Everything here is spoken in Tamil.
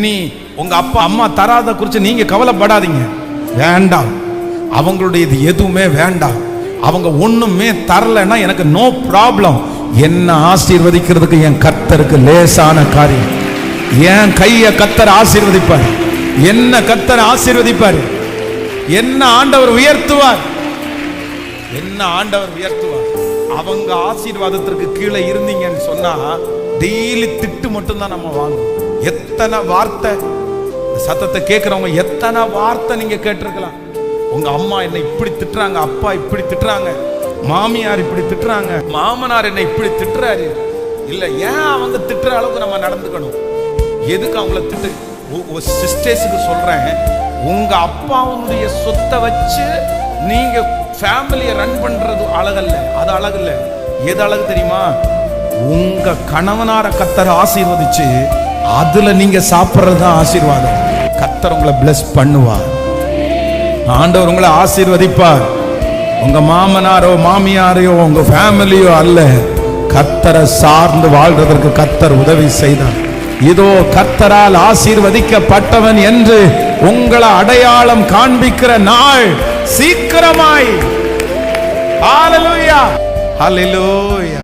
நீ உங்க அப்பா அம்மா தராத குறித்து நீங்க கவலைப்படாதீங்க. வேண்டாம், அவங்களுடைய இது எதுவுமே வேண்டாம். அவங்க ஒண்ணுமே தரலன்னா எனக்கு நோ ப்ராப்ளம். என்ன ஆசீர்வதிக்கிறதுக்கு என் கர்த்தருக்கு லேசான காரியம். என் கைய கர்த்தர் ஆசீர்வதிப்பார், என்ன கர்த்தர் ஆசீர்வதிப்பார், என்ன ஆண்டவர் உயர்த்துவார், என்ன ஆண்டவர் உயர்த்துவார். அவங்க ஆசீர்வாதத்திற்கு கீழே இருந்தீங்கன்னு சொன்னா டெய்லி திட்டு மட்டும்தான் நம்ம வாங்கணும். எத்தனை வார்த்தை சத்தத்தை கேட்கிறவங்க எத்தனை வார்த்தை நீங்க கேட்டிருக்கலாம். உங்க அம்மா என்னை இப்படி திட்டுறாங்க, அப்பா இப்படி திட்டுறாங்க, மாமியார் இப்படி திட்டுறாங்க, மாமனார் என்னை இப்படி திட்டுறாரு. இல்ல, ஏன் அவங்க திட்டுற அளவுக்கு நம்ம நடந்துக்கணும்? எதுக்கு அவங்கள திட்டு? சிஸ்டர்ஸுக்கு சொல்றேன், உங்க அப்பாவுடைய சொத்தை வச்சு நீங்க ஃபேமிலியை ரன் பண்றது அழகல்ல. அது அழகல்ல. எது அழகு தெரியுமா? உங்க கணவனார கர்த்தர் ஆசீர்வதிச்சு அதுல நீங்க சாப்பிடுறது ஆசீர்வாதம். கர்த்தர் உங்களை பிளஸ் பண்ணுவார், ஆண்டவர் உங்களை ஆசீர்வதிப்பார். உங்க மாமனாரோ மாமியாரையோ உங்க ஃபேமிலியோ அல்ல, கர்த்தரை சார்ந்து வாழ்றதற்கு கர்த்தர் உதவி செய்தார். இதோ கர்த்தரால் ஆசீர்வதிக்கப்பட்டவன் என்று உங்களை அடையாளம் காண்பிக்கிற நாள் சீக்கிரமாய். ஹல்லேலூயா, ஹல்லேலூயா.